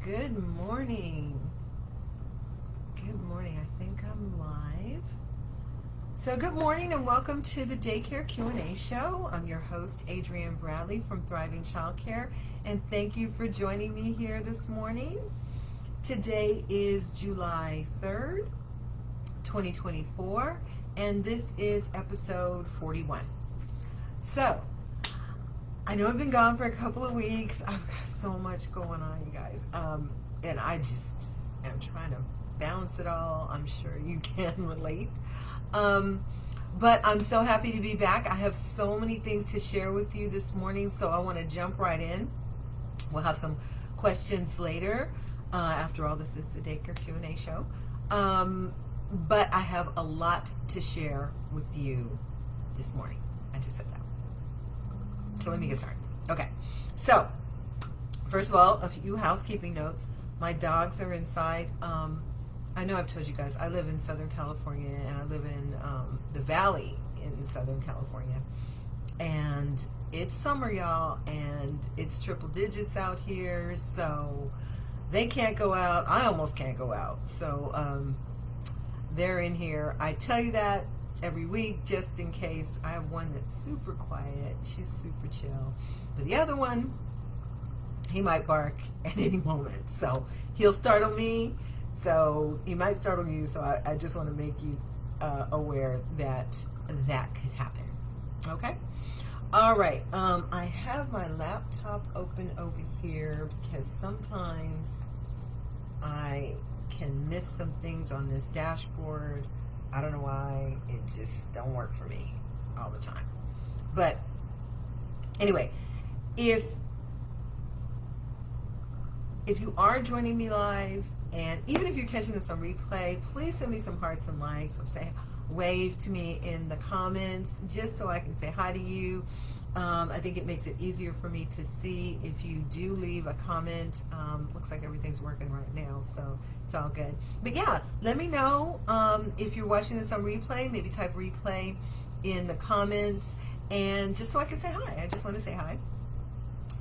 Good morning. Good morning. I think I'm live. So good morning and welcome to the Daycare Q&A Show. I'm your host, Adrienne Bradley from Thriving Childcare, and thank you for joining me here this morning. Today is July 3rd, 2024, and this is episode 41. So, I know I've been gone for a couple of weeks. I've got so much going on, you guys. And I just am trying to balance it all. I'm sure you can relate. But I'm so happy to be back. I have so many things to share with you this morning, so I want to jump right in. We'll have some questions later. After all, this is the Daycare Q&A Show. But I have a lot to share with you this morning. I just said that. So let me get started. Okay, so first of all, a few housekeeping notes. My dogs are inside. I know I've told you guys, I live in Southern California, and I live in the Valley in Southern California. And it's summer, y'all, and it's triple digits out here, so they can't go out. I almost can't go out. So they're in here. I tell you that every week just in case. I have one that's super quiet. She's super chill. But the other one, he might bark at any moment. So he'll startle me. So he might startle you. So I just want to make you aware that that could happen. Okay? All right. I have my laptop open over here because sometimes I can miss some things on this dashboard. I don't know why. It just don't work for me all the time. But anyway, if you are joining me live, and even if you're catching this on replay, please send me some hearts and likes, or say wave to me in the comments just so I can say hi to you. I think it makes it easier for me to see if you do leave a comment. Looks like everything's working right now, so it's all good. But yeah, let me know if you're watching this on replay. Maybe type replay in the comments, and just so I can say hi. I just want to say hi.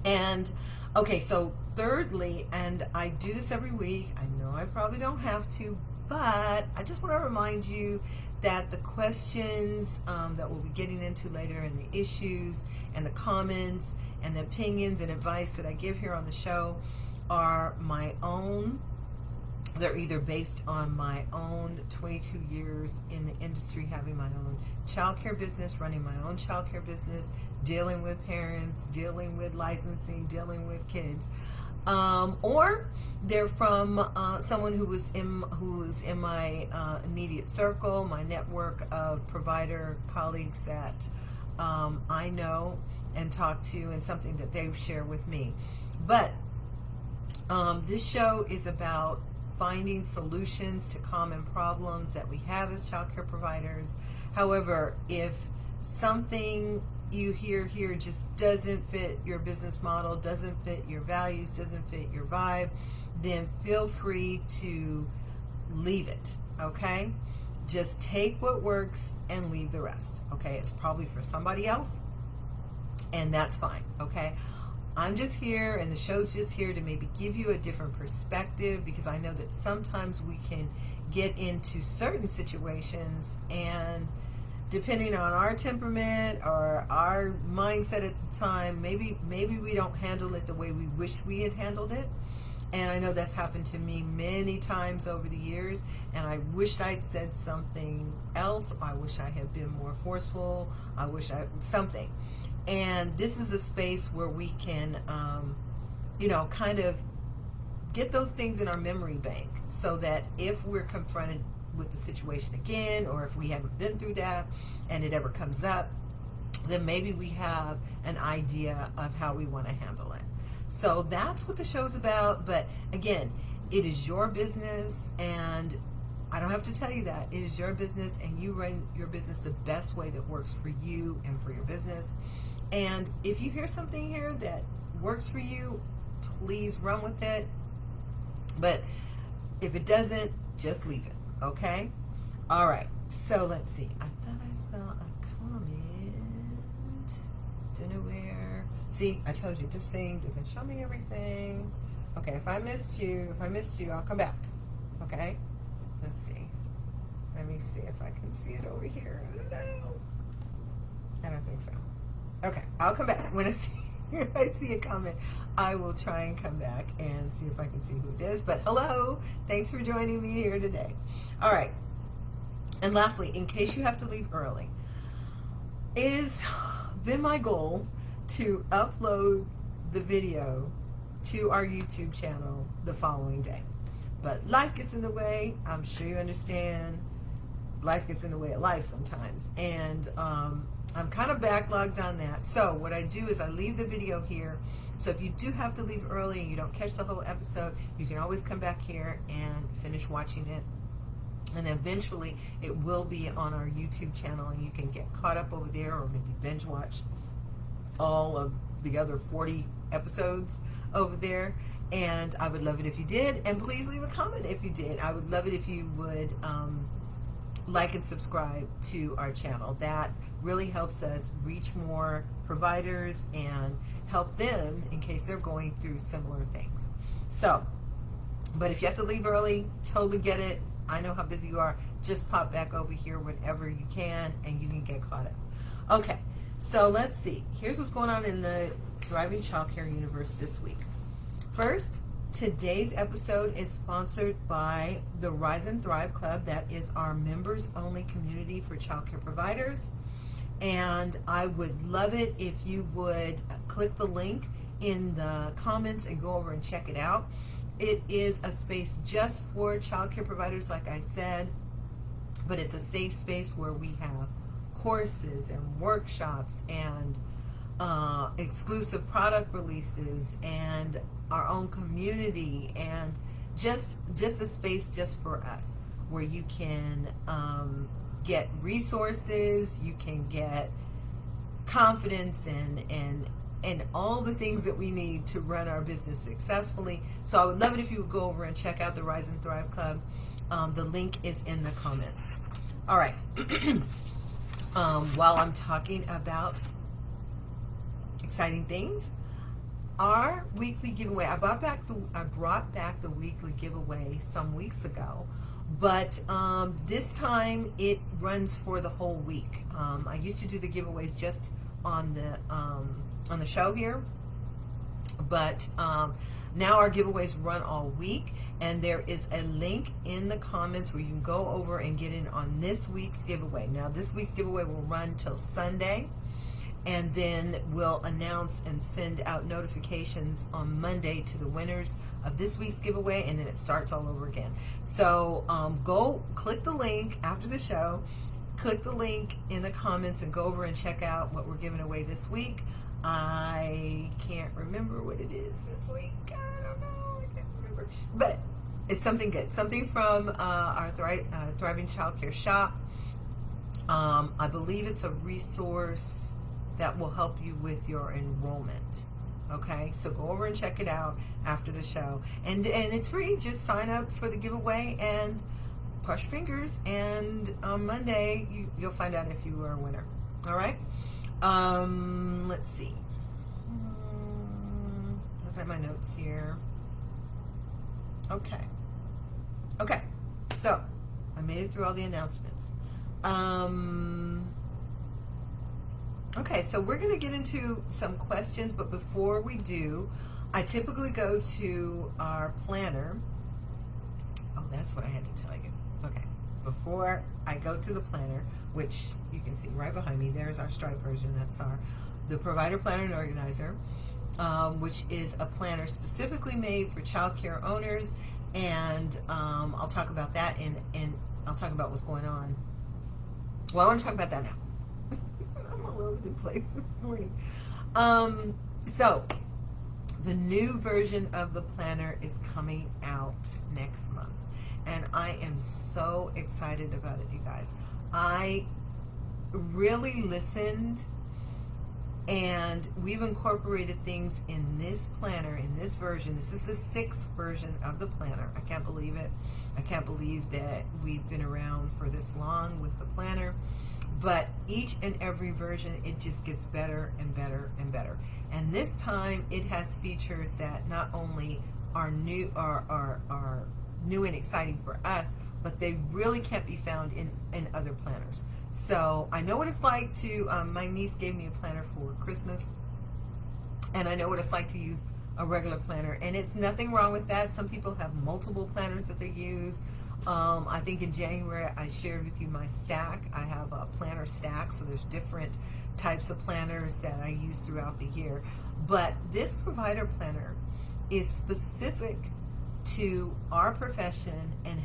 And okay, so thirdly, and I do this every week. I know I probably don't have to, but I just want to remind you that the questions that we'll be getting into later, and the issues and the comments and the opinions and advice that I give here on the show are my own. They're either based on my own 22 years in the industry, having my own childcare business, running my own childcare business, dealing with parents, dealing with licensing, dealing with kids, or they're from someone who is in my immediate circle, my network of provider colleagues that I know and talk to, and something that they share with me. But this show is about finding solutions to common problems that we have as childcare providers. However, if something you hear here just doesn't fit your business model, doesn't fit your values, doesn't fit your vibe, then feel free to leave it, okay? Just take what works and leave the rest, okay? It's probably for somebody else, and that's fine, okay? I'm just here, and the show's just here to maybe give you a different perspective, because I know that sometimes we can get into certain situations, and depending on our temperament or our mindset at the time, maybe we don't handle it the way we wish we had handled it. And I know that's happened to me many times over the years, and I wish I'd said something else. I wish I had been more forceful. I wish something. And this is a space where we can, kind of get those things in our memory bank, so that if we're confronted with the situation again, or if we haven't been through that and it ever comes up, then maybe we have an idea of how we want to handle it. So that's what the show's about. But again, it is your business, and I don't have to tell you that. It is your business, and you run your business the best way that works for you and for your business. And if you hear something here that works for you, please run with it. But if it doesn't, just leave it, okay? All right, so let's see. I thought I saw a comment. Don't know where. See, I told you, this thing doesn't show me everything. Okay, if I missed you, I'll come back. Okay? Let's see. Let me see if I can see it over here. I don't know. I don't think so. Okay, I'll come back. When I see a comment, I will try and come back and see if I can see who it is. But hello, thanks for joining me here today. All right. And lastly, in case you have to leave early, it has been my goal to upload the video to our YouTube channel the following day. But life gets in the way. I'm sure you understand. Life gets in the way of life sometimes. And I'm kind of backlogged on that. So what I do is I leave the video here. So if you do have to leave early and you don't catch the whole episode, you can always come back here and finish watching it. And eventually it will be on our YouTube channel and you can get caught up over there, or maybe binge watch all of the other 40 episodes over there. And I would love it if you did. And please leave a comment if you did. I would love it if you would like and subscribe to our channel. That really helps us reach more providers and help them in case they're going through similar things. So, but if you have to leave early, totally get it. I know how busy you are. Just pop back over here whenever you can and you can get caught up. Okay, so let's see. Here's what's going on in the Thriving Childcare universe this week. First, today's episode is sponsored by the Rise and Thrive Club. That is our members-only community for childcare providers. And I would love it if you would click the link in the comments and go over and check it out. It is a space just for childcare providers, like I said, but it's a safe space where we have courses and workshops and exclusive product releases and our own community, and just a space just for us where you can get resources, you can get confidence and all the things that we need to run our business successfully. So I would love it if you would go over and check out the Rise and Thrive Club. The link is in the comments. All right. While I'm talking about exciting things, our weekly giveaway, I brought back the weekly giveaway some weeks ago, but this time it runs for the whole week. I used to do the giveaways just on the show here, but now our giveaways run all week, and there is a link in the comments where you can go over and get in on this week's giveaway. Now this week's giveaway will run till Sunday, and then we'll announce and send out notifications on Monday to the winners of this week's giveaway, and then it starts all over again. So go click the link after the show, click the link in the comments, and go over and check out what we're giving away this week. I can't remember what it is this week. I don't know. I can't remember. But it's something good. Something from our Thriving Childcare shop. I believe it's a resource that will help you with your enrollment. Okay, so go over and check it out after the show. And it's free. Just sign up for the giveaway and cross your fingers. And on Monday, you'll find out if you are a winner. All right? Let's see. Looking at my notes here. Okay. So I made it through all the announcements. Okay, so we're going to get into some questions, but before we do, I typically go to our planner. Oh, that's what I had to tell you. Okay, before I go to the planner, which you can see right behind me, there's our Stripe version. That's the Provider Planner and Organizer, which is a planner specifically made for childcare owners, and I'll talk about that, and I'll talk about what's going on. Well, I want to talk about that now. I'm all over the place this morning. So the new version of the planner is coming out next month, and I am so excited about it, you guys. I really listened, and we've incorporated things in this planner, in this version. This is the 6th version of the planner. I can't believe it. I can't believe that we've been around for this long with the planner. But each and every version, it just gets better and better and better. And this time, it has features that not only are new and exciting for us, but they really can't be found in other planners. So I know what it's like to, my niece gave me a planner for Christmas, and I know what it's like to use a regular planner, and it's nothing wrong with that. Some people have multiple planners that they use. I think in January I shared with you my stack. I have a planner stack, so there's different types of planners that I use throughout the year. But this provider planner is specific to our profession and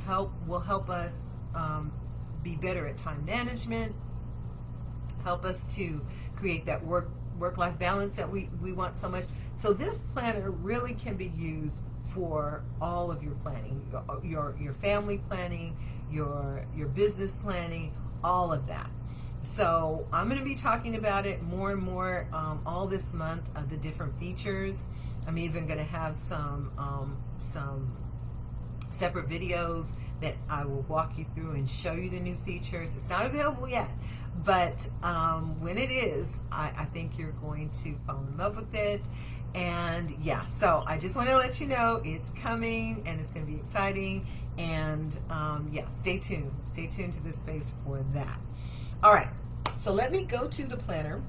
will help us be better at time management, help us to create that work-life balance that we want so much. So this planner really can be used for all of your planning, your family planning, your business planning, all of that. So I'm going to be talking about it more and more all this month, the different features. I'm even going to have some separate videos that I will walk you through and show you the new features. It's not available yet, but when it is, I think you're going to fall in love with it. And yeah, so I just want to let you know it's coming, and it's going to be exciting. And yeah, stay tuned to this space for that. All right, so let me go to the planner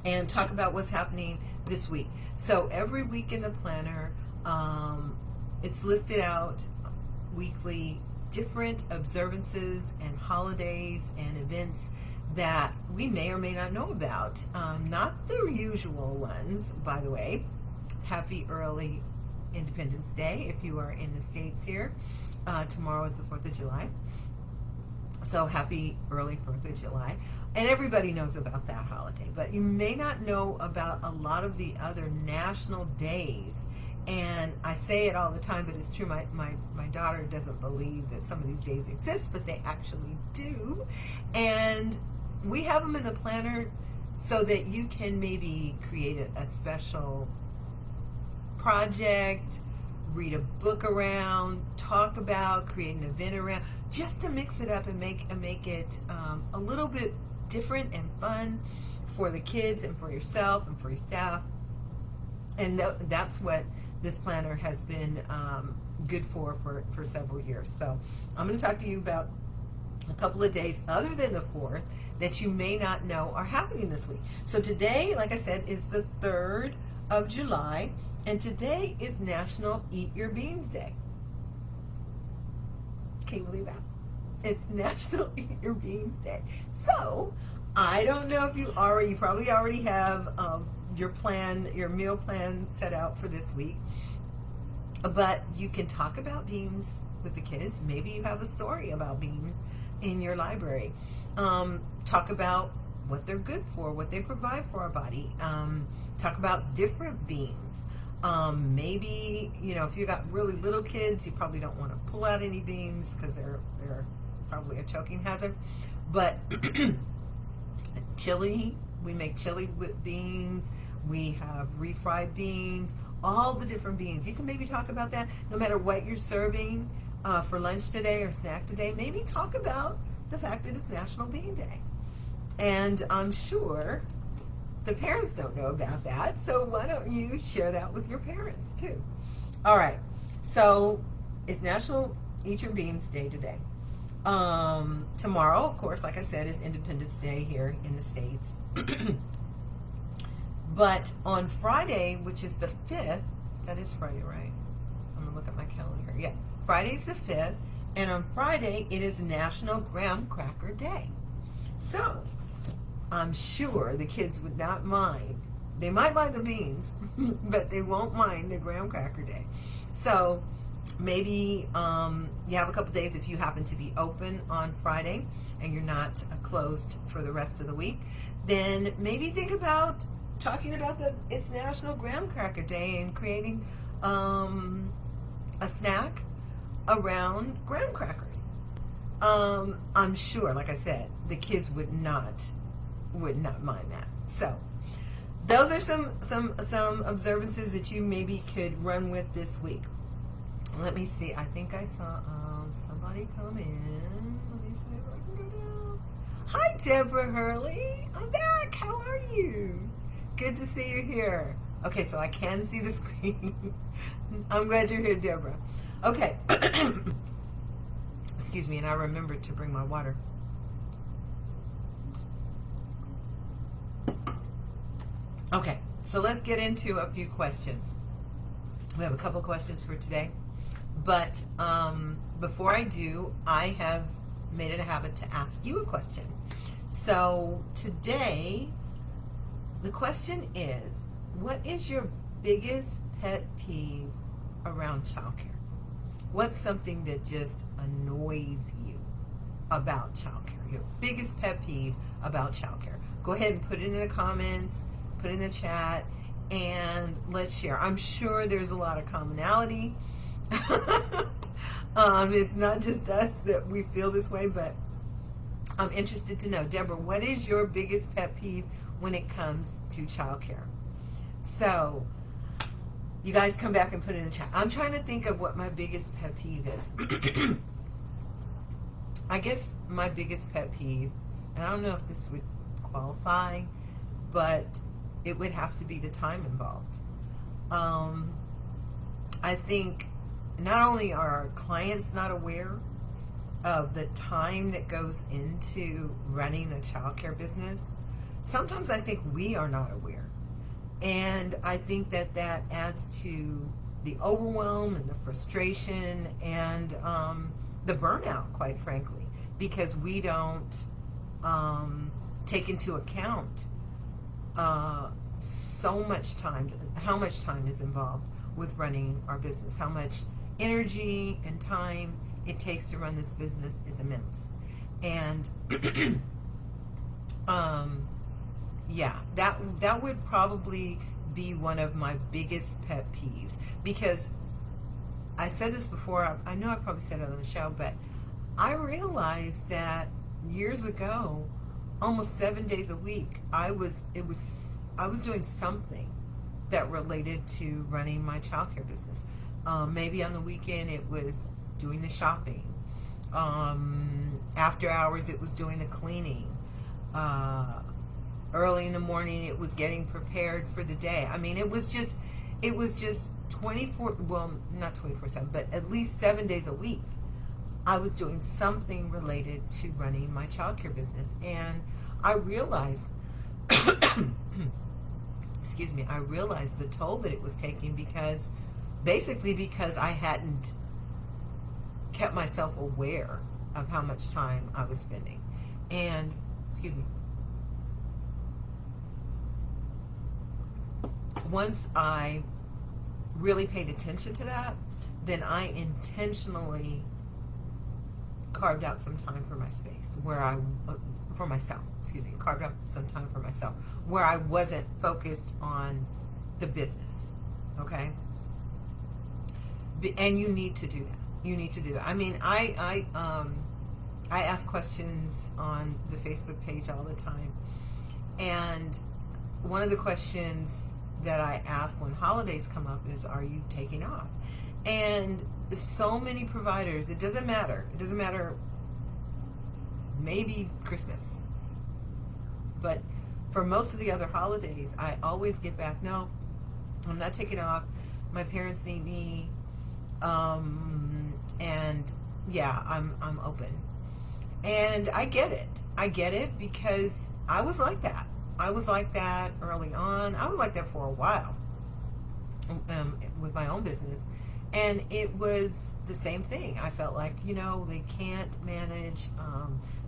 and talk about what's happening this week. So every week in the planner, it's listed out weekly different observances and holidays and events that we may or may not know about. Not the usual ones, by the way. Happy early Independence Day if you are in the States here. Tomorrow is the 4th of July. So happy early 4th of July. And everybody knows about that holiday, but you may not know about a lot of the other national days. And I say it all the time, but it's true. My daughter doesn't believe that some of these days exist, but they actually do. And we have them in the planner so that you can maybe create a special project, read a book around, talk about, create an event around, just to mix it up and make it a little bit different and fun for the kids and for yourself and for your staff. And that's what this planner has been good for several years. So I'm going to talk to you about a couple of days other than the 4th that you may not know are happening this week. So today, like I said, is the 3rd of July, and today is National Eat Your Beans Day. Can you believe that? It's National Eat Your Beans Day. So I don't know if you probably already have your meal plan set out for this week, but you can talk about beans with the kids. Maybe you have a story about beans in your library. Talk about what they're good for, what they provide for our body. Talk about different beans. Maybe, if you got really little kids, you probably don't want to pull out any beans because they're probably a choking hazard. But chili, we make chili with beans. We have refried beans, all the different beans. You can maybe talk about that no matter what you're serving for lunch today or snack today. Maybe talk about the fact that it's National Bean Day. And I'm sure the parents don't know about that, so why don't you share that with your parents too? All right, so it's National Eat Your Beans Day today. Tomorrow, of course, like I said, is Independence Day here in the States. But on Friday, which is the 5th, that is Friday, right? I'm gonna look at my calendar. Yeah, Friday's the 5th, and on Friday it is National Graham Cracker Day. So I'm sure the kids would not mind. They might mind the beans, but they won't mind the Graham Cracker Day. So maybe you have a couple days if you happen to be open on Friday and you're not closed for the rest of the week. Then maybe think about talking about it's National Graham Cracker Day and creating a snack around graham crackers. I'm sure, like I said, the kids would not mind that. So those are some observances that you maybe could run with this week. Let me see. I think I saw somebody come in. Let me see if I can go down. Hi, Deborah Hurley. I'm back. How are you? Good to see you here. Okay, so I can see the screen. I'm glad you're here, Deborah. Okay. Excuse me, and I remembered to bring my water. Okay, so let's get into a few questions. We have a couple questions for today, but before I do, I have made it a habit to ask you a question. So today, the question is, what is your biggest pet peeve around childcare? What's something that just annoys you about childcare? Your biggest pet peeve about childcare. Go ahead and put it in the comments, put it in the chat, and let's share. I'm sure there's a lot of commonality. It's not just us that we feel this way, but I'm interested to know. Deborah, what is your biggest pet peeve when it comes to childcare? So, you guys come back and put it in the chat. I'm trying to think of what my biggest pet peeve is. I guess my biggest pet peeve, and I don't know if this would qualify, but it would have to be the time involved. I think not only are our clients not aware of the time that goes into running a childcare business, sometimes I think we are not aware. And I think that that adds to the overwhelm and the frustration and the burnout, quite frankly, because we don't take into account so much time, how much time is involved with running our business, how much energy and time it takes to run this business is immense. And yeah, that would probably be one of my biggest pet peeves, because I said this before, I know I probably said it on the show, but I realized that years ago, almost 7 days a week, I was doing something that related to running my childcare business. Maybe on the weekend it was doing the shopping. After hours it was doing the cleaning. Early in the morning it was getting prepared for the day. I mean, it was just 24, well, not 24/7, but at least 7 days a week I was doing something related to running my childcare business. And I realized excuse me, I realized the toll that it was taking, because I hadn't kept myself aware of how much time I was spending. And excuse me, once I really paid attention to that, then I intentionally carved out some time for my space for myself, carved out some time for myself where I wasn't focused on the business. Okay? And you need to do that. You need to do that. I mean, I ask questions on the Facebook page all the time, and one of the questions that I ask when holidays come up is, are you taking off? And so many providers, it doesn't matter, maybe Christmas, but for most of the other holidays, I always get back, no, I'm not taking off, my parents need me, and yeah, I'm open. And I get it because I was like that. I was like that early on. I was like that for a while with my own business. And it was the same thing. I felt like, they can't manage.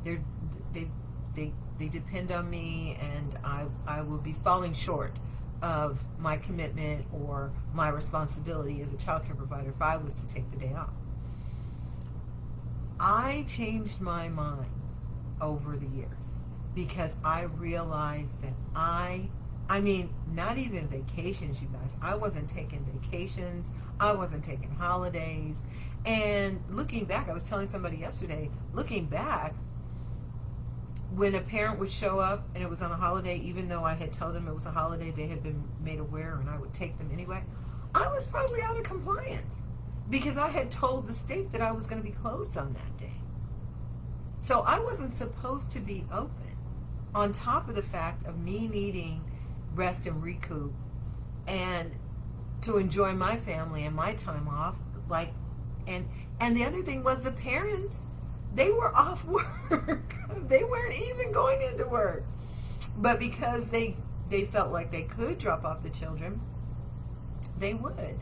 They depend on me, and I will be falling short of my commitment or my responsibility as a childcare provider if I was to take the day off. I changed my mind over the years, because I realized that I mean, not even vacations, you guys. I wasn't taking vacations. I wasn't taking holidays. And looking back, I was telling somebody yesterday, looking back, when a parent would show up and it was on a holiday, even though I had told them it was a holiday, they had been made aware and I would take them anyway, I was probably out of compliance because I had told the state that I was going to be closed on that day. So I wasn't supposed to be open, on top of the fact of me needing rest and recoup. And to enjoy my family and my time off. Like, and the other thing was the parents, they were off work. They weren't even going into work. But because they felt like they could drop off the children, they would.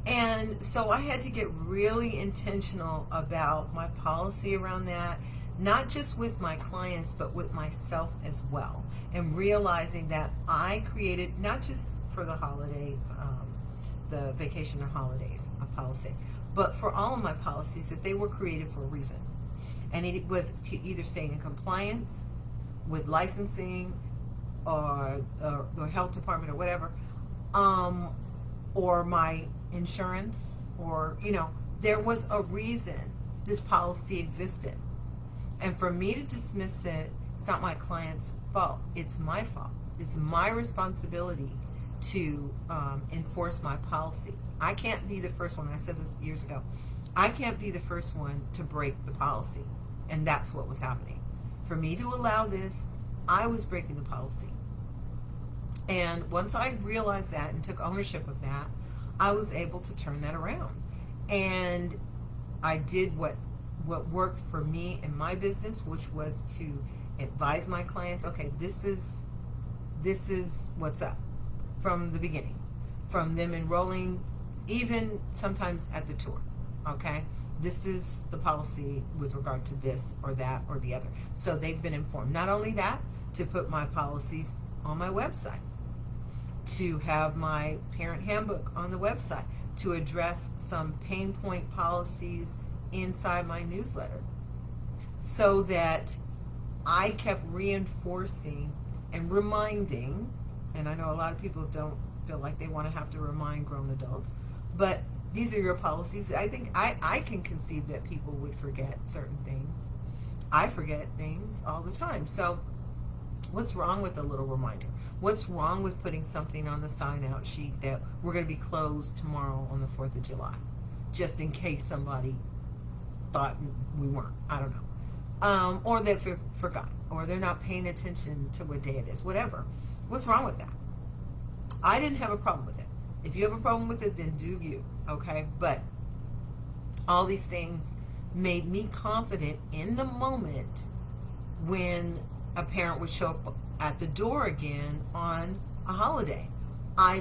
And so I had to get really intentional about my policy around that, not just with my clients, but with myself as well. And realizing that I created, not just for the holiday, the vacation or holidays, a policy, but for all of my policies, that they were created for a reason. And it was to either stay in compliance with licensing or the health department or whatever, or my insurance, or, there was a reason this policy existed. And for me to dismiss it, it's not my client's fault. It's my fault. It's my responsibility to enforce my policies. I can't be the first one. I said this years ago. I can't be the first one to break the policy. And that's what was happening. For me to allow this, I was breaking the policy. And once I realized that and took ownership of that, I was able to turn that around. And I did what worked for me in my business, which was to advise my clients, okay, this is what's up from the beginning, from them enrolling, even sometimes at the tour, okay? This is the policy with regard to this or that or the other. So they've been informed. Not only that, to put my policies on my website, to have my parent handbook on the website, to address some pain point policies inside my newsletter, so that I kept reinforcing and reminding, and I know a lot of people don't feel like they want to have to remind grown adults, but these are your policies. I think I can conceive that people would forget certain things. I forget things all the time. So what's wrong with a little reminder? What's wrong with putting something on the sign-out sheet that we're going to be closed tomorrow on the 4th of July, just in case somebody thought we weren't? I don't know. Or they forgot, or they're not paying attention to what day it is, whatever. What's wrong with that? I didn't have a problem with it. If you have a problem with it, then do you, okay? But all these things made me confident in the moment when a parent would show up at the door again on a holiday. I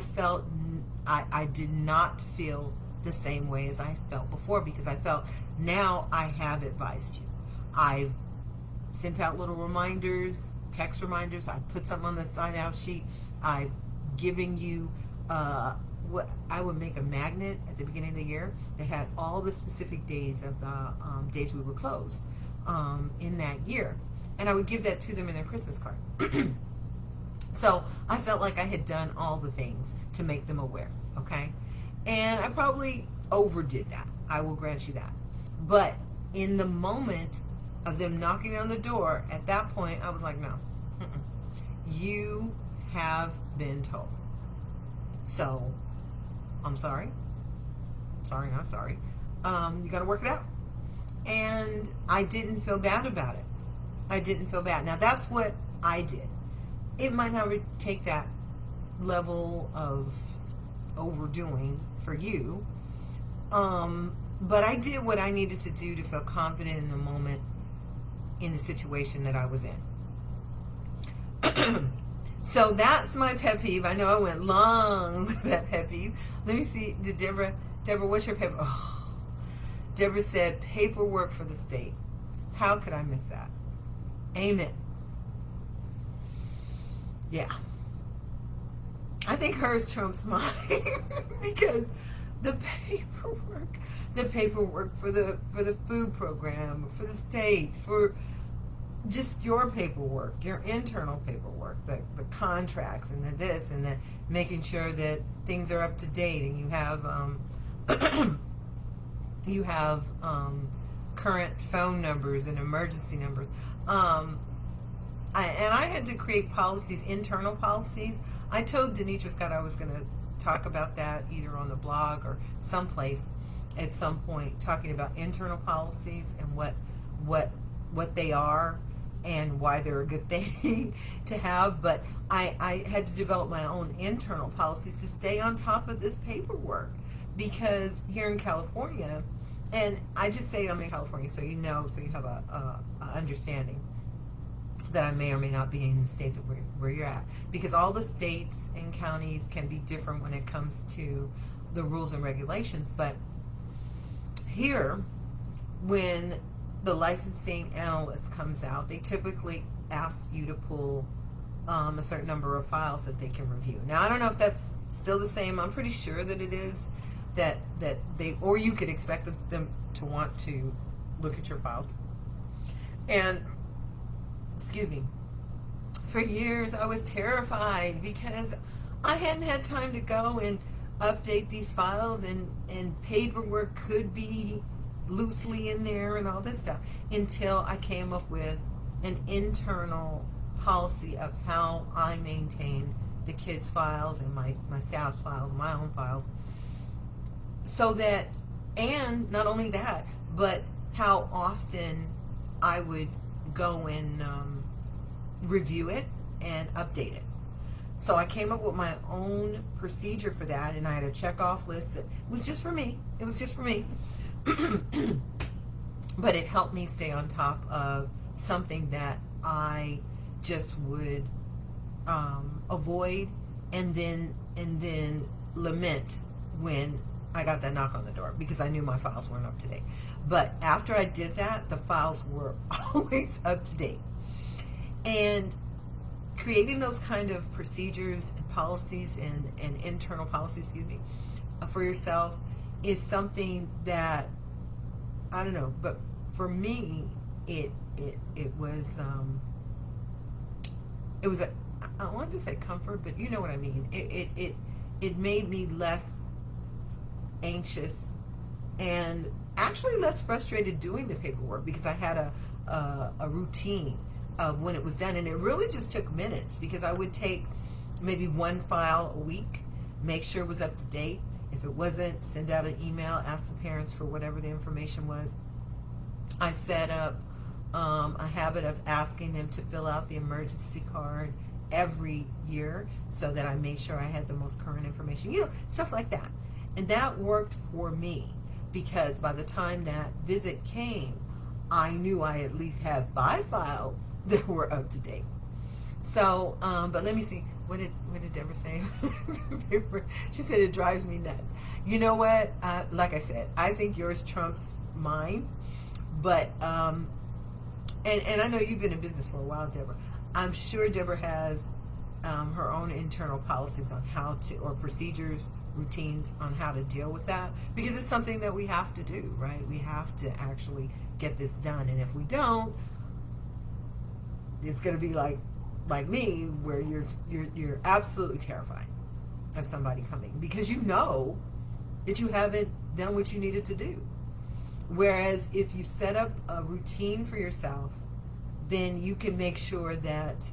did not feel the same way as I felt before, because I felt, now I have advised you. I've sent out little reminders, text reminders. I put something on the sign-out sheet. I've given you what I would make a magnet at the beginning of the year that had all the specific days of the days we were closed in that year. And I would give that to them in their Christmas card. So I felt like I had done all the things to make them aware, okay? And I probably overdid that. I will grant you that. But in the moment of them knocking on the door, at that point, I was like, no. You have been told. So, I'm sorry. Sorry, not sorry. You got to work it out. And I didn't feel bad about it. I didn't feel bad. Now, that's what I did. It might not take that level of overdoing for you. But I did what I needed to do to feel confident in the moment, in the situation that I was in. So that's my pet peeve. I know I went long with that pet peeve. Let me see. Did Deborah, what's your paper? Oh, Deborah said paperwork for the state. How could I miss that? Amen. Yeah. I think hers trumps mine because the paperwork for the food program, for the state, for just your paperwork, your internal paperwork, the contracts and the this and the making sure that things are up to date and you have current phone numbers and emergency numbers. I had to create policies, internal policies. I told Denitra Scott I was going to talk about that either on the blog or someplace at some point, talking about internal policies and what they are, and why they're a good thing to have, but I had to develop my own internal policies to stay on top of this paperwork, because here in California, and I just say I'm in California so you know, so you have a understanding that I may or may not be in the state that where you're at, because all the states and counties can be different when it comes to the rules and regulations. But here, when the licensing analyst comes out, they typically ask you to pull a certain number of files that they can review. Now, I don't know if that's still the same. I'm pretty sure that it is, that they, or you could expect them to want to look at your files. And excuse me, for years I was terrified because I hadn't had time to go and update these files, and paperwork could be loosely in there and all this stuff, until I came up with an internal policy of how I maintained the kids' files and my staff's files, my own files, so that, and not only that, but how often I would go and review it and update it. So I came up with my own procedure for that, and I had a check-off list that was just for me. It was just for me. But it helped me stay on top of something that I just would avoid and then lament when I got that knock on the door, because I knew my files weren't up to date. But after I did that, the files were always up to date. And creating those kind of procedures and policies and internal policies, for yourself is something that, I don't know, but for me, it was a, I wanted to say comfort, but you know what I mean. It made me less anxious and actually less frustrated doing the paperwork, because I had a routine of when it was done, and it really just took minutes, because I would take maybe one file a week, make sure it was up to date. If it wasn't, send out an email, ask the parents for whatever the information was. I set up a habit of asking them to fill out the emergency card every year, so that I made sure I had the most current information, stuff like that. And that worked for me, because by the time that visit came, I knew I at least had 5 files that were up to date. So, but let me see. What did Deborah say? She said it drives me nuts. You know what? Like I said, I think yours trumps mine. But and I know you've been in business for a while, Deborah. I'm sure Deborah has her own internal policies on how to, or procedures, routines on how to deal with that, because it's something that we have to do, right? We have to actually get this done, and if we don't, it's going to be like me, where you're absolutely terrified of somebody coming, because you know that you haven't done what you needed to do. Whereas if you set up a routine for yourself, then you can make sure that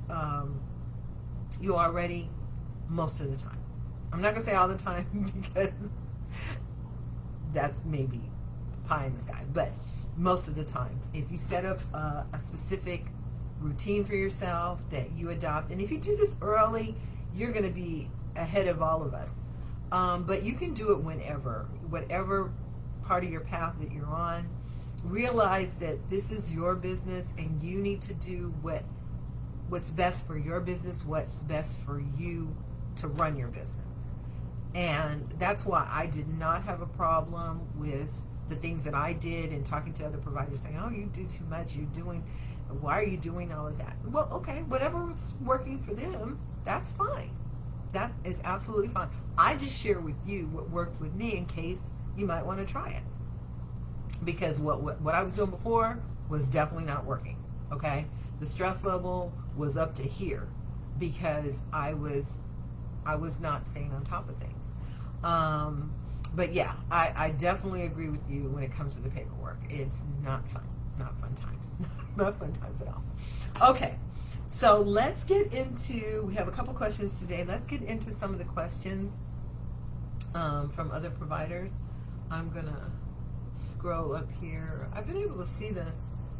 you are ready most of the time. I'm not going to say all the time, because that's maybe pie in the sky, but most of the time, if you set up a specific routine for yourself that you adopt, and if you do this early, you're going to be ahead of all of us. But you can do it whenever, whatever part of your path that you're on. Realize that this is your business, and you need to do what's best for your business, what's best for you to run your business. And that's why I did not have a problem with the things that I did, and talking to other providers saying, oh, you do too much, why are you doing all of that? Well, okay, whatever's working for them, that's fine. That is absolutely fine. I just share with you what worked with me in case you might want to try it. Because what I was doing before was definitely not working, okay? The stress level was up to here, because I was not staying on top of things. But yeah, I definitely agree with you when it comes to the paperwork. It's not fun. Not fun times. Not fun times at all. Okay, so let's get into, we have a couple questions today. Let's get into some of the questions from other providers. I'm going to scroll up here. I've been able to see the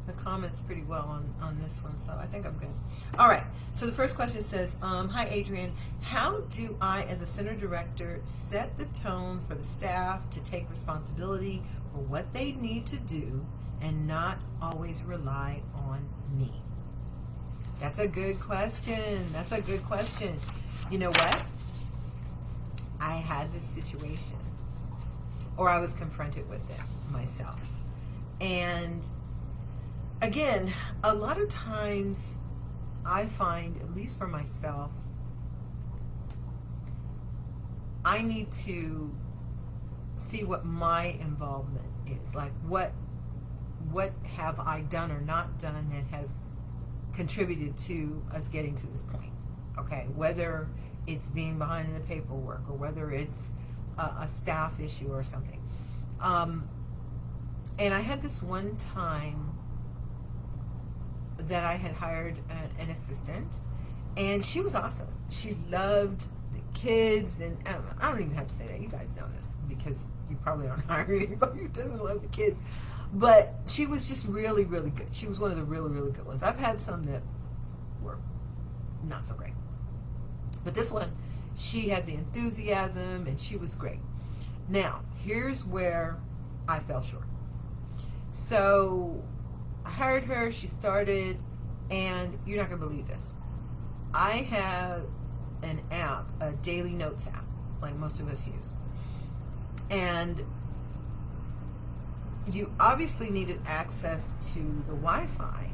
the comments pretty well on this one, so I think I'm good. All right, so the first question says, hi Adrienne, how do I as a center director set the tone for the staff to take responsibility for what they need to do and not always rely on me? That's a good question. That's a good question. You know what? I had this situation, or I was confronted with it myself. And again, a lot of times I find, at least for myself, I need to see what my involvement is. Like, what have I done or not done that has contributed to us getting to this point? Okay, whether it's being behind in the paperwork or whether it's a staff issue or something. And I had this one time that I had hired an assistant, and she was awesome. She loved the kids, and I don't even have to say that. You guys know this because you probably aren't hiring anybody who doesn't love the kids. But she was just really, really good. She was one of the really, really good ones. I've had some that were not so great. But this one, she had the enthusiasm, and she was great. Now, here's where I fell short. So I hired her, she started, and you're not going to believe this. I have an app, a daily notes app, like most of us use. And you obviously needed access to the Wi-Fi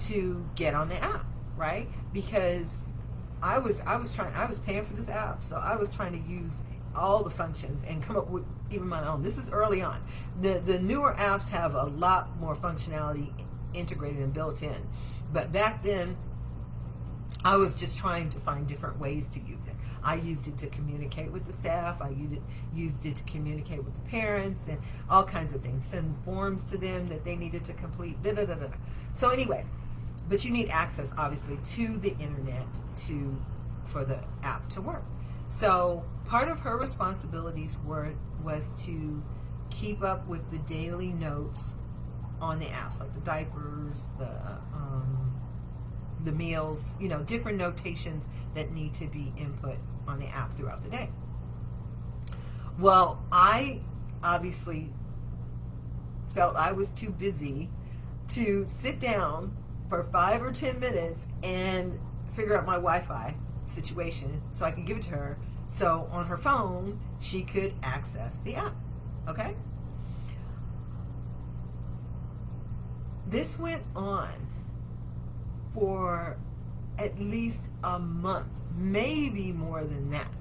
to get on the app, right? Because I was paying for this app, so I was trying to use all the functions and come up with even my own. This is early on. The newer apps have a lot more functionality integrated and built in. But back then, I was just trying to find different ways to use it. I used it to communicate with the staff. I used it to communicate with the parents and all kinds of things. Send forms to them that they needed to complete. So anyway, but you need access, obviously, to the internet for the app to work. So part of her responsibilities was to keep up with the daily notes on the apps, like the diapers, the meals, different notations that need to be input on the app throughout the day. Well, I obviously felt I was too busy to sit down for 5 or 10 minutes and figure out my Wi-Fi situation so I could give it to her, so on her phone she could access the app. Okay? This went on for at least a month, maybe more than that,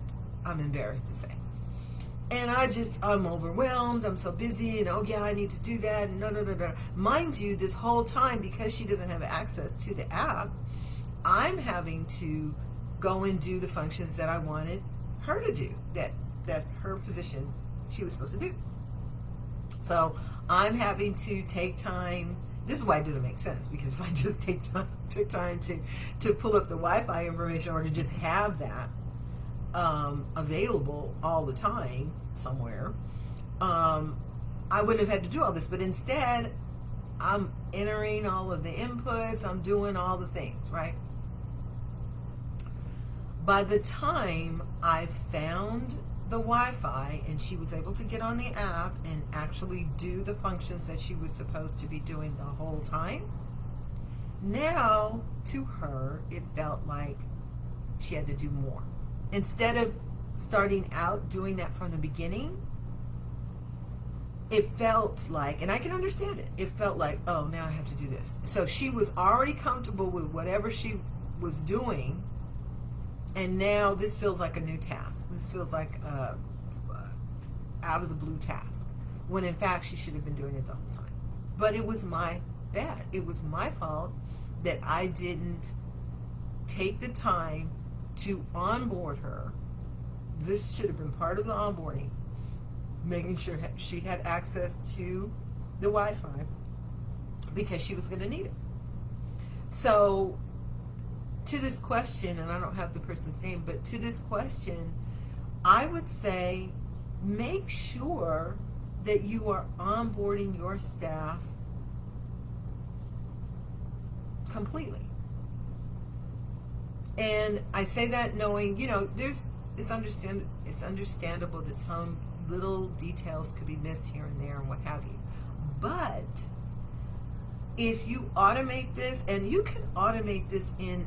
I'm embarrassed to say. And I'm overwhelmed, I'm so busy, and I need to do that, and no. Mind you, this whole time, because she doesn't have access to the app, I'm having to go and do the functions that I wanted her to do, that her position she was supposed to do. So I'm having to take time. This is why it doesn't make sense, because if I just took time to pull up the Wi-Fi information, or to just have that available all the time somewhere, I wouldn't have had to do all this. But instead, I'm entering all of the inputs, I'm doing all the things, right? By the time I found the Wi-Fi and she was able to get on the app and actually do the functions that she was supposed to be doing the whole time, now to her it felt like she had to do more. Instead of starting out doing that from the beginning, it felt like, and I can understand it, it felt like, oh, now I have to do this. So she was already comfortable with whatever she was doing, and now this feels like a new task. This feels like a out of the blue task, when in fact she should have been doing it the whole time. But it was my bad. It was my fault that I didn't take the time to onboard her. This should have been part of the onboarding, making sure she had access to the Wi-Fi, because she was going to need it. So to this question, and I don't have the person's name, but to this question, I would say make sure that you are onboarding your staff completely. And I say that knowing, it's understandable that some little details could be missed here and there and what have you. But if you automate this, and you can automate this in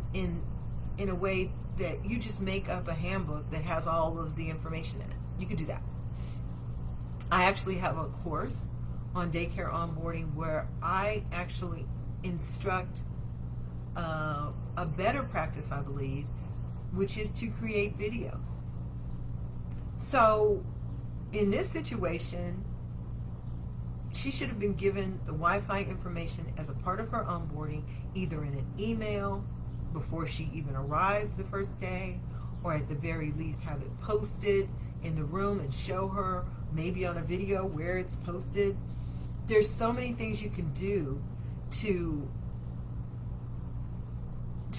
a way that you just make up a handbook that has all of the information in it. You can do that. I actually have a course on daycare onboarding where I actually instruct a better practice, I believe, which is to create videos. So in this situation, she should have been given the Wi-Fi information as a part of her onboarding, either in an email before she even arrived the first day, or at the very least have it posted in the room and show her, maybe on a video where it's posted. There's so many things you can do to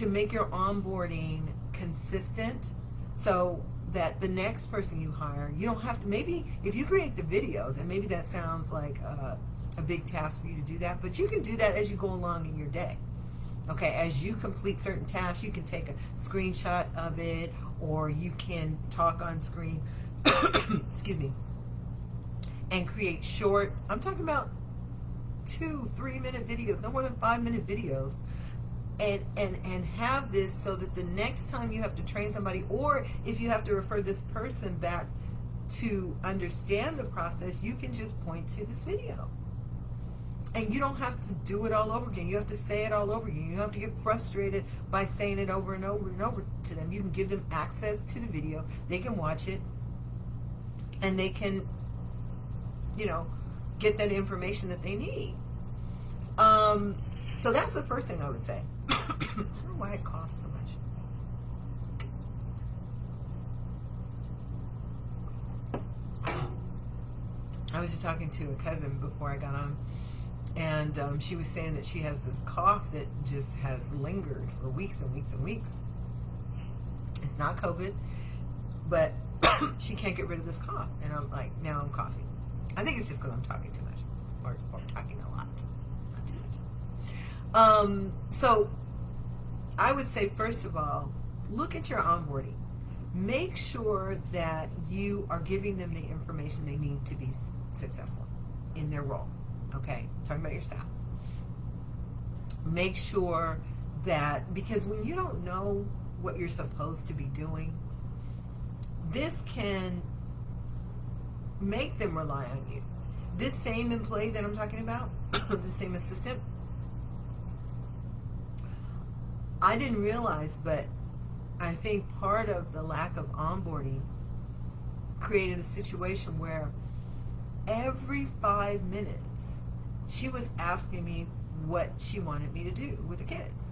make your onboarding consistent, so that the next person you hire, you don't have to, maybe if you create the videos, and maybe that sounds like a big task for you to do that, but you can do that as you go along in your day. Okay, as you complete certain tasks, you can take a screenshot of it, or you can talk on screen, excuse me, and create short, I'm talking about 2-3 minute videos, no more than 5-minute videos, and have this so that the next time you have to train somebody, or if you have to refer this person back to understand the process, you can just point to this video. And you don't have to do it all over again. You have to say it all over again. You don't have to get frustrated by saying it over and over and over to them. You can give them access to the video. They can watch it, and they can, get that information that they need. So that's the first thing I would say. I don't know why I cough so much. I was just talking to a cousin before I got on, and she was saying that she has this cough that just has lingered for weeks and weeks and weeks. It's not COVID, but she can't get rid of this cough. And I'm like, now I'm coughing. I think it's just because I'm talking too much, or talking a lot, not too much. So I would say, first of all, look at your onboarding. Make sure that you are giving them the information they need to be successful in their role. Okay, talking about your staff. Make sure that, because when you don't know what you're supposed to be doing, this can make them rely on you. This same employee that I'm talking about, the same assistant, I didn't realize, but I think part of the lack of onboarding created a situation where every 5 minutes she was asking me what she wanted me to do with the kids.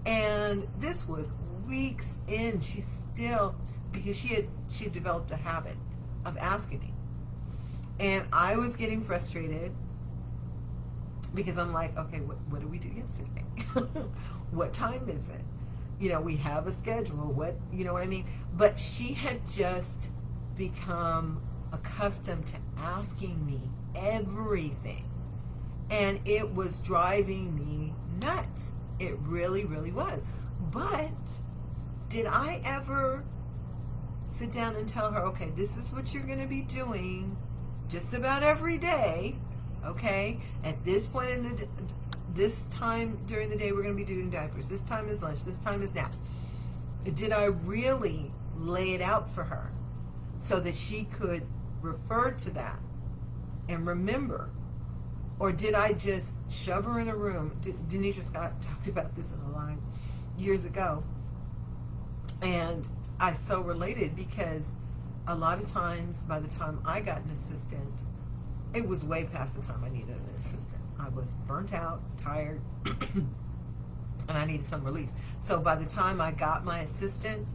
And this was weeks in. She still, because she had developed a habit of asking me. And I was getting frustrated because I'm like, okay, what did we do yesterday? What time is it? We have a schedule. What I mean? But she had just become accustomed to asking me everything. And it was driving me nuts. It really, really was. But did I ever sit down and tell her, okay, this is what you're going to be doing just about every day, okay? At this point in this time during the day, we're going to be doing diapers. This time is lunch. This time is naps. Did I really lay it out for her so that she could refer to that and remember? Or did I just shove her in a room? Denisha Scott talked about this in a line years ago. And I so related, because a lot of times by the time I got an assistant, it was way past the time I needed an assistant. I was burnt out, tired, and I needed some relief. So by the time I got my assistant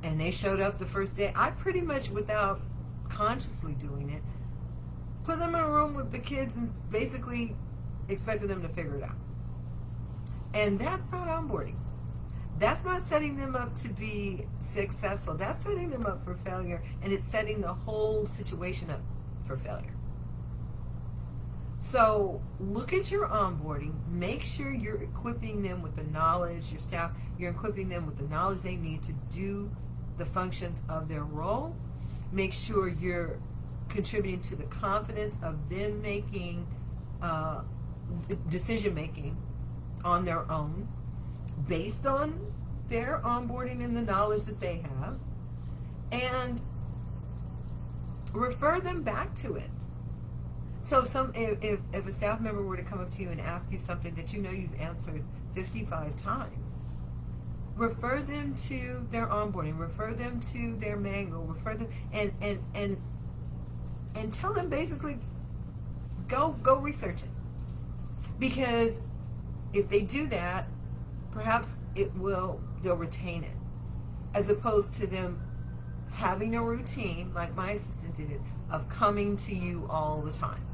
and they showed up the first day, I pretty much, without consciously doing it, put them in a room with the kids and basically expected them to figure it out. And that's not onboarding. That's not setting them up to be successful. That's setting them up for failure, and it's setting the whole situation up for failure. So look at your onboarding. Make sure you're equipping them with the knowledge, your staff, you're equipping them with the knowledge they need to do the functions of their role. Make sure you're contributing to the confidence of them making decision making on their own based on their onboarding and the knowledge that they have, and refer them back to it. So if a staff member were to come up to you and ask you something that you know you've answered 55 times, refer them to their onboarding, refer them to their manual, refer them and tell them basically go research it. Because if they do that, perhaps they'll retain it, as opposed to them having a routine like my assistant did of coming to you all the time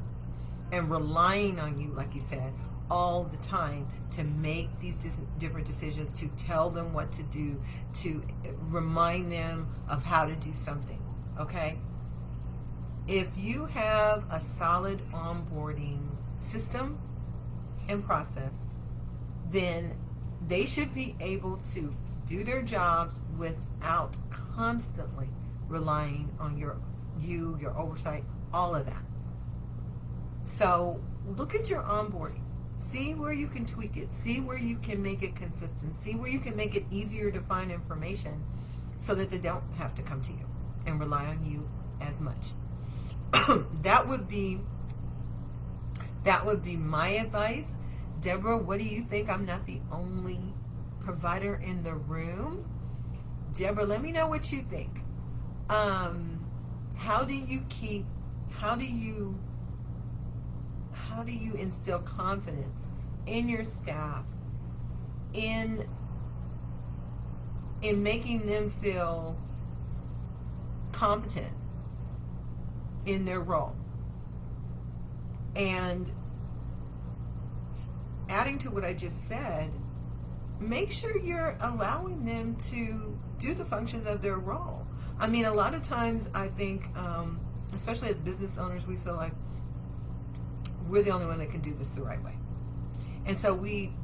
and relying on you, like you said, all the time to make these different decisions, to tell them what to do, to remind them of how to do something. Okay? If you have a solid onboarding system and process, then they should be able to do their jobs without constantly relying on your oversight, all of that. So look at your onboarding. See where you can tweak it. See where you can make it consistent. See where you can make it easier to find information so that they don't have to come to you and rely on you as much. That would be my advice. Deborah, what do you think? I'm not the only provider in the room. Deborah, let me know what you think. How do you instill confidence in your staff in making them feel competent in their role? And adding to what I just said, make sure you're allowing them to do the functions of their role. I mean, a lot of times I think, especially as business owners, we feel like we're the only one that can do this the right way. And so we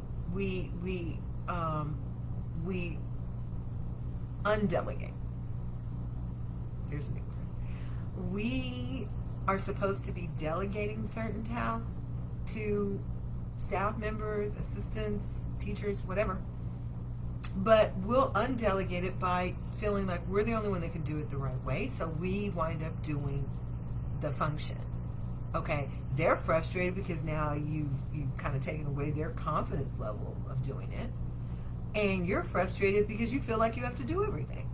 undelegate. Here's a new word. We are supposed to be delegating certain tasks to staff members, assistants, teachers, whatever. But we'll undelegate it by feeling like we're the only one that can do it the right way, so we wind up doing the function. Okay, they're frustrated because now you've kind of taken away their confidence level of doing it, and you're frustrated because you feel like you have to do everything.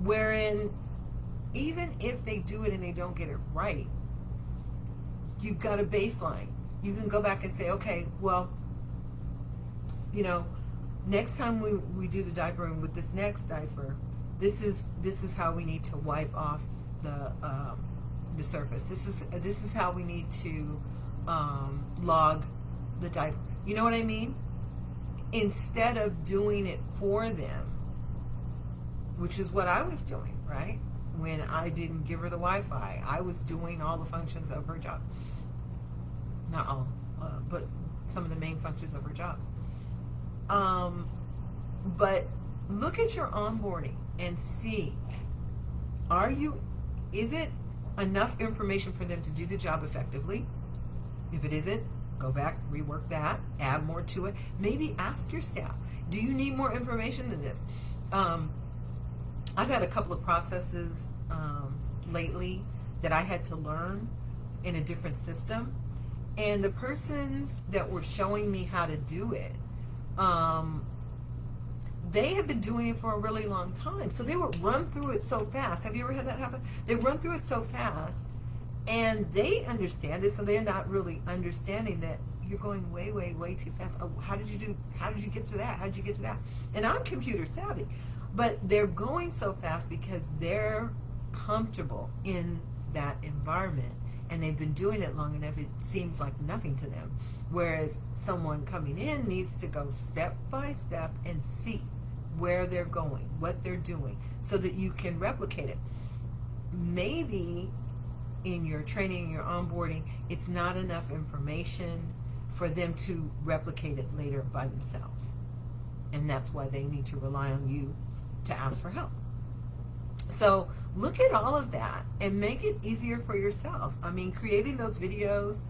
Wherein, even if they do it and they don't get it right, you've got a baseline. You can go back and say, okay, well, next time we do the diapering with this next diaper, this is how we need to wipe off the surface. This is how we need to log the diaper. You know what I mean? Instead of doing it for them, which is what I was doing, right? When I didn't give her the Wi-Fi, I was doing all the functions of her job. Not all, but some of the main functions of her job. But look at your onboarding and see, is it enough information for them to do the job effectively? If it isn't, go back, rework that, add more to it. Maybe ask your staff, do you need more information than this? I've had a couple of processes lately that I had to learn in a different system, and the persons that were showing me how to do it, they had been doing it for a really long time, so they would run through it so fast. Have you ever had that happen? They run through it so fast, and they understand it, so they're not really understanding that you're going way, way, way too fast. Oh, how did you get to that? How did you get to that? And I'm computer savvy, but they're going so fast because they're comfortable in that environment, and they've been doing it long enough, it seems like nothing to them. Whereas someone coming in needs to go step by step and see where they're going, what they're doing, so that you can replicate it. Maybe in your training and your onboarding, it's not enough information for them to replicate it later by themselves. And that's why they need to rely on you to ask for help. So look at all of that and make it easier for yourself. I mean, creating those videos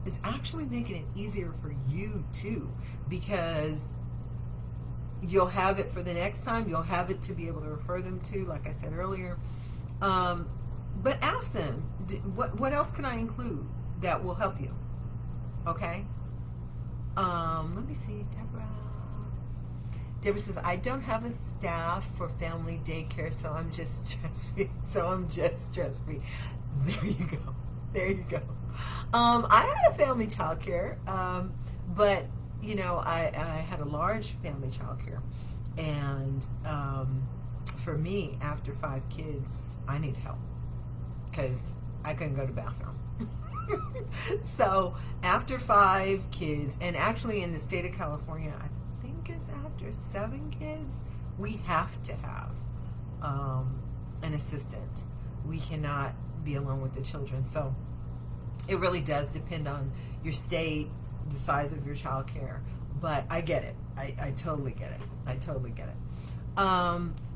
is actually making it easier for you too, because you'll have it for the next time. You'll have it to be able to refer them to, like I said earlier. But ask them, what else can I include that will help you? Okay? Let me see, Deborah says, I don't have a staff for family daycare, so I'm just stress-free. There you go. There you go. I had a family childcare, but, you know, I had a large family childcare. And for me, after 5 kids, I need help because I couldn't go to the bathroom. So after 5 kids, and actually in the state of California, I think it's after 7 kids, we have to have an assistant. We cannot be alone with the children. So it really does depend on your state, the size of your child care. But I get it. I totally get it. I totally get it.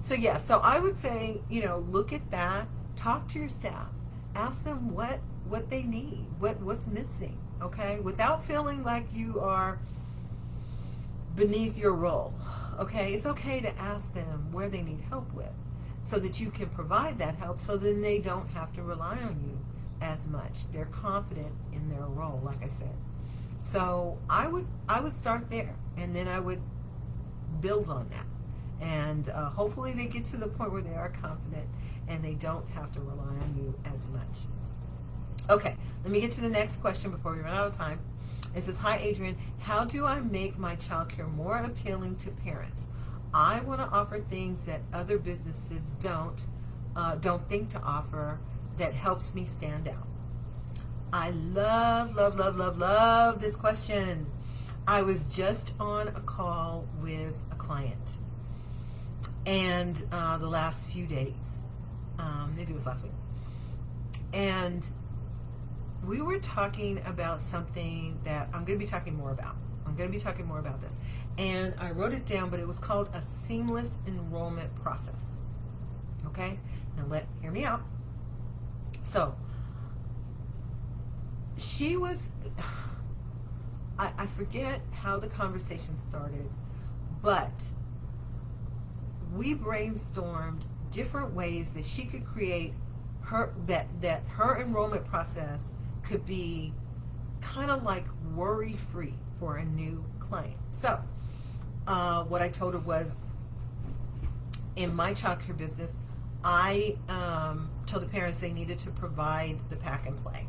So yeah, so I would say, you know, look at that. Talk to your staff. Ask them what they need, what's missing, okay? Without feeling like you are beneath your role, okay? It's okay to ask them where they need help with so that you can provide that help, so then they don't have to rely on you as much. They're confident in their role, like I said. So I would start there, and then I would build on that. And hopefully they get to the point where they are confident and they don't have to rely on you as much. Okay, let me get to the next question before we run out of time. It says, hi Adrienne, how do I make my childcare more appealing to parents? I want to offer things that other businesses don't think to offer that helps me stand out. I love this question. I was just on a call with a client, and the last few days, maybe it was last week, and we were talking about something that I'm going to be talking more about. I'm going to be talking more about this. And I wrote it down, but it was called a seamless enrollment process. Okay? Now hear me out. So, she was, I forget how the conversation started, but we brainstormed different ways that she could create that her enrollment process could be kind of like worry-free for a new client. So what I told her was, in my childcare business, I told the parents they needed to provide the pack and play,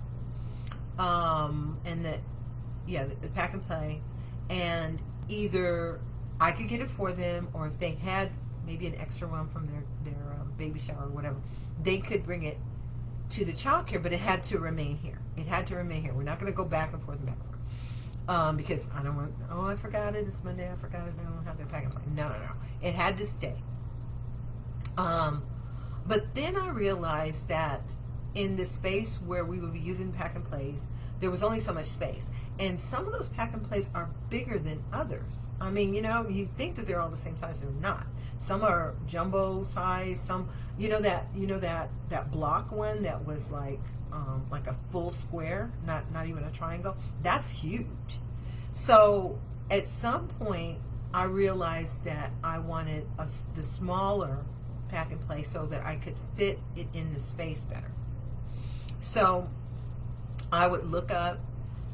and the pack and play, and either I could get it for them, or if they had maybe an extra one from their baby shower or whatever, they could bring it to the child care, but it had to remain here. It had to remain here. We're not going to go back and forth and back and forth. Because I don't want, I forgot it, it's Monday, I forgot it, I don't have their pack and play. No. It had to stay. But then I realized that in the space where we would be using pack and plays, there was only so much space. And some of those pack and plays are bigger than others. I mean, you know, you think that they're all the same size, they're not. Some are jumbo size, some, that block one that was like a full square, not even a triangle. That's huge. So at some point, I realized that I wanted the smaller pack and play so that I could fit it in the space better. So I would look up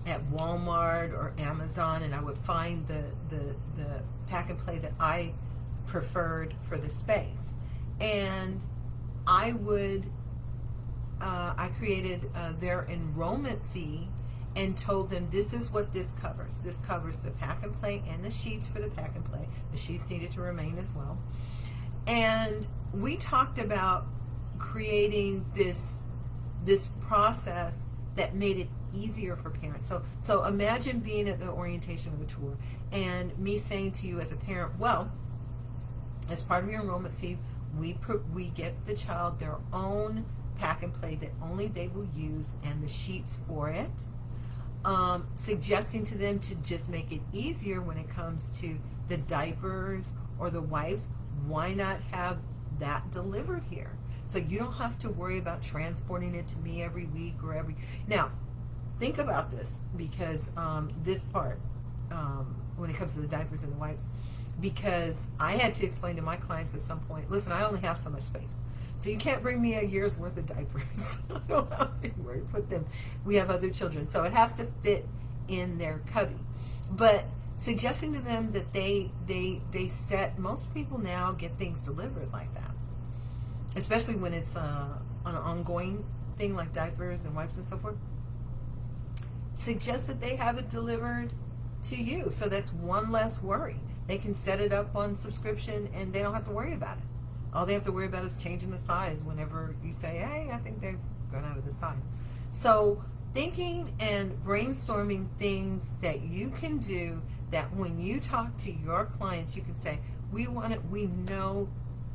at Walmart or Amazon, and I would find the pack and play that I preferred for the space, and I created their enrollment fee and told them, this is what this covers. This covers the pack and play and the sheets for the pack and play. The sheets needed to remain as well. And we talked about creating this process that made it easier for parents. So imagine being at the orientation of the tour and me saying to you as a parent, well, as part of your enrollment fee, we get the child their own pack and play that only they will use and the sheets for it. Suggesting to them to just make it easier when it comes to the diapers or the wipes. Why not have that delivered here? So you don't have to worry about transporting it to me every week or every... Now, think about this, because this part, when it comes to the diapers and the wipes, because I had to explain to my clients at some point, listen, I only have so much space. So you can't bring me a year's worth of diapers. I don't have anywhere to put them. We have other children. So it has to fit in their cubby. But suggesting to them that they set, most people now get things delivered like that. Especially when it's an ongoing thing like diapers and wipes and so forth. Suggest that they have it delivered to you. So that's one less worry. They can set it up on subscription and they don't have to worry about it. All they have to worry about is changing the size whenever you say, hey, I think they've gone out of the size. So thinking and brainstorming things that you can do that when you talk to your clients, you can say,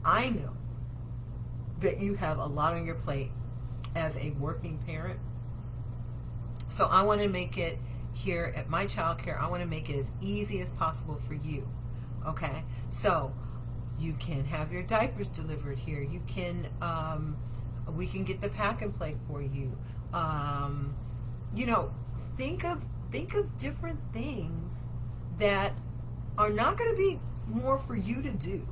I know that you have a lot on your plate as a working parent. So I want to make it here at my childcare, I want to make it as easy as possible for you. Okay? So you can have your diapers delivered here. You can, we can get the pack and play for you. You know, think of different things that are not going to be more for you to do.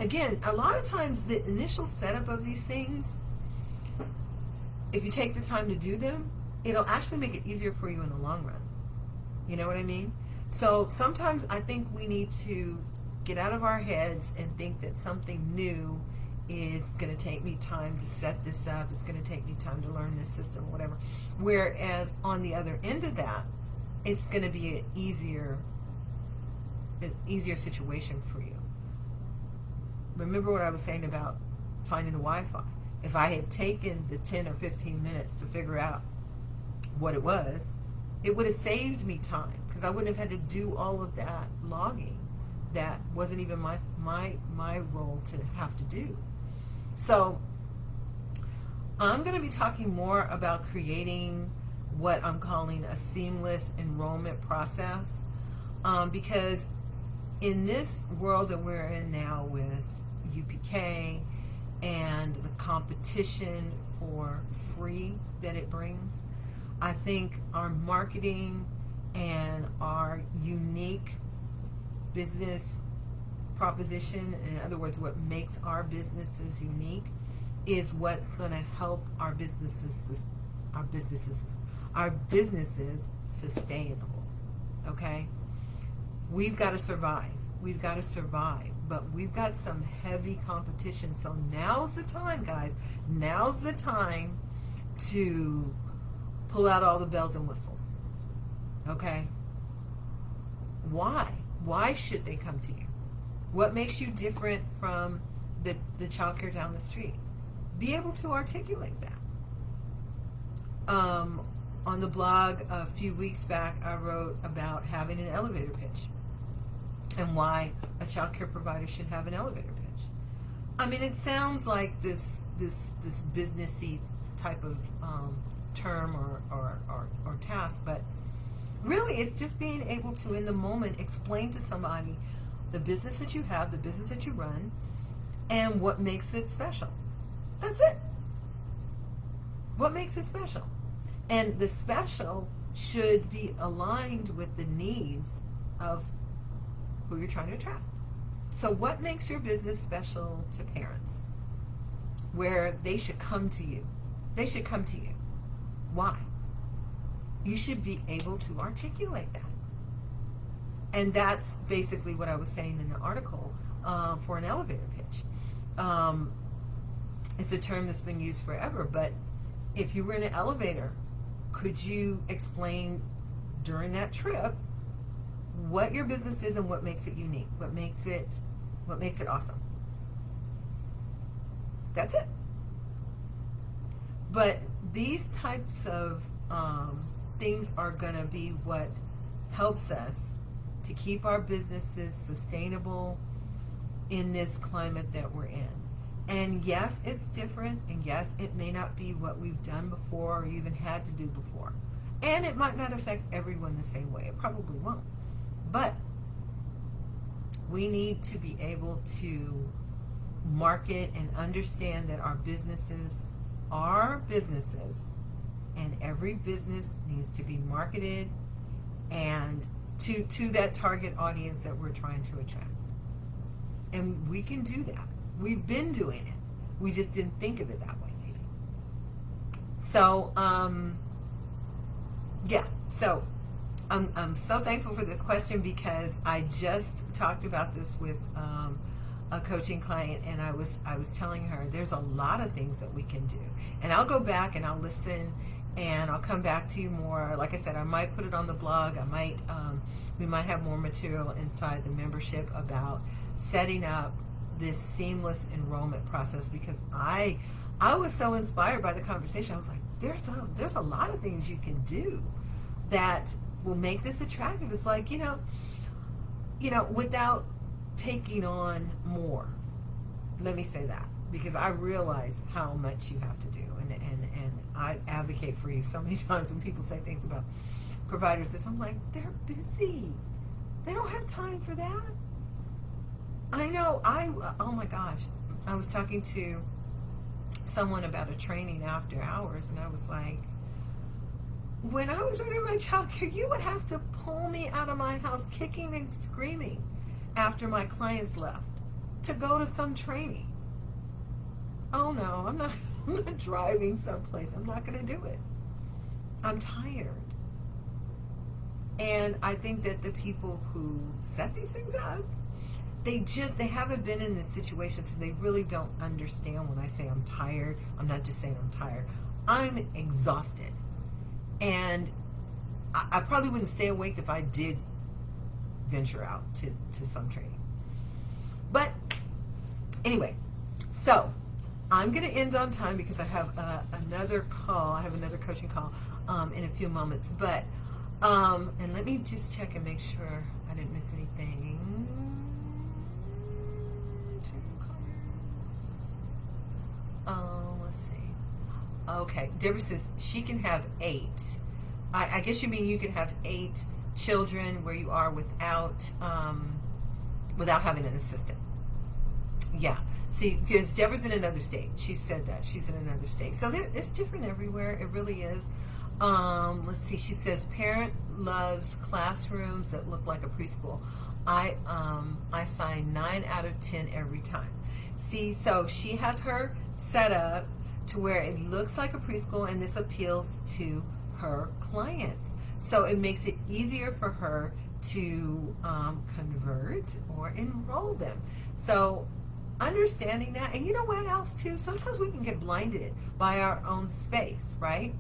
Again, a lot of times the initial setup of these things, if you take the time to do them, it'll actually make it easier for you in the long run. You know what I mean? So sometimes I think we need to get out of our heads and think that something new is going to take me time to set this up. It's going to take me time to learn this system or whatever. Whereas on the other end of that, it's going to be an easier situation for you. Remember what I was saying about finding the Wi-Fi. If I had taken the 10 or 15 minutes to figure out what it was, it would have saved me time, because I wouldn't have had to do all of that logging. That wasn't even my role to have to do. So I'm going to be talking more about creating what I'm calling a seamless enrollment process, because in this world that we're in now with UPK and the competition for free that it brings, I think our marketing and our unique business proposition, in other words, what makes our businesses unique, is what's going to help our businesses sustainable. Okay? We've got to survive. We've got to survive, but we've got some heavy competition. So now's the time, guys. Now's the time to pull out all the bells and whistles. Okay? Why? Why should they come to you? What makes you different from the childcare down the street? Be able to articulate that. On the blog a few weeks back, I wrote about having an elevator pitch and why a childcare provider should have an elevator pitch. I mean, it sounds like this businessy type of term or task, but really it's just being able to, in the moment, explain to somebody the business that you have, the business that you run, and what makes it special. That's it. What makes it special? And the special should be aligned with the needs of who you're trying to attract. So what makes your business special to parents, where they should come to you? They should come to you. Why? You should be able to articulate that. And that's basically what I was saying in the article for an elevator pitch. It's a term that's been used forever, but if you were in an elevator, could you explain during that trip what your business is and what makes it unique? What makes it awesome? That's it. But these types of things are going to be what helps us to keep our businesses sustainable in this climate that we're in. And yes, it's different, and yes, it may not be what we've done before or even had to do before. And it might not affect everyone the same way. It probably won't. But we need to be able to market and understand that our businesses are businesses, and every business needs to be marketed and to that target audience that we're trying to attract. And we can do that. We've been doing it. We just didn't think of it that way, maybe. So, yeah. So, I'm so thankful for this question, because I just talked about this with a coaching client, and I was telling her there's a lot of things that we can do. And I'll go back and I'll listen, and I'll come back to you more. Like I said, I might put it on the blog. We might have more material inside the membership about setting up this seamless enrollment process, because I was so inspired by the conversation. I was like, there's a lot of things you can do that will make this attractive. It's like, without taking on more. Let me say that, because I realize how much you have to do, and I advocate for you so many times when people say things about providers. I'm like, they're busy. They don't have time for that. I know. Oh my gosh, I was talking to someone about a training after hours, and I was like, when I was running my childcare, you would have to pull me out of my house kicking and screaming after my clients left to go to some training. Oh no, I'm not driving someplace. I'm not going to do it. I'm tired. And I think that the people who set these things up, they haven't been in this situation, so they really don't understand when I say I'm tired. I'm not just saying I'm tired. I'm exhausted. And I probably wouldn't stay awake if I did venture out to some training. But anyway, so I'm going to end on time, because I have another call. I have another coaching call in a few moments. But and let me just check and make sure I didn't miss anything. Let's see. Okay, Deborah says she can have 8. I guess you mean you can have 8 children where you are without having an assistant. Yeah. See, because Deborah's in another state. She said that. She's in another state. So it's different everywhere. It really is. Let's see. She says, parent loves classrooms that look like a preschool. I sign 9 out of 10 every time. See, so she has her set up to where it looks like a preschool, and this appeals to her clients. So it makes it easier for her to convert or enroll them. So understanding that, and you know what else too? Sometimes we can get blinded by our own space, right?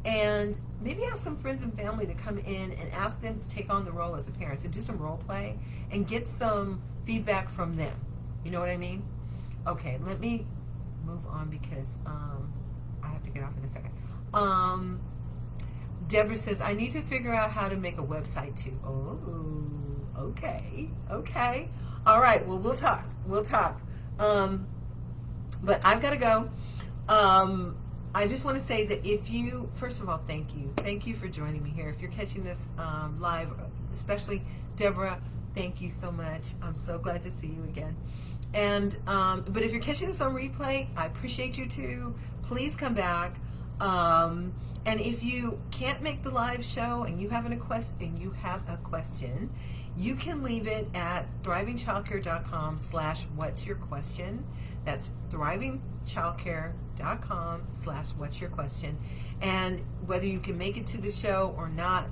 And maybe ask some friends and family to come in and ask them to take on the role as a parent, to do some role play and get some feedback from them. You know what I mean? Okay, let me move on, because I have to get off in a second. Deborah says, I need to figure out how to make a website too. Oh, okay. All right, well, we'll talk. But I've got to go. I just want to say that if you, first of all, thank you. Thank you for joining me here. If you're catching this live, especially Deborah, thank you so much. I'm so glad to see you again. And but if you're catching this on replay, I appreciate you too. Please come back. And if you can't make the live show and you have a question, you can leave it at thrivingchildcare.com/what's-your-question. That's thrivingchildcare.com/what's-your-question. And whether you can make it to the show or not,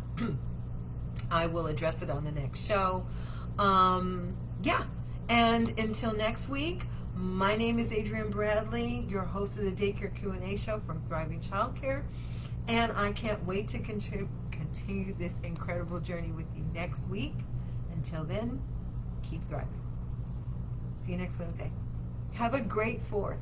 I will address it on the next show. Yeah. And until next week, my name is Adrienne Bradley, your host of the Daycare Q&A Show from Thriving Childcare. And I can't wait to continue this incredible journey with you next week. Until then, keep thriving. See you next Wednesday. Have a great 4th.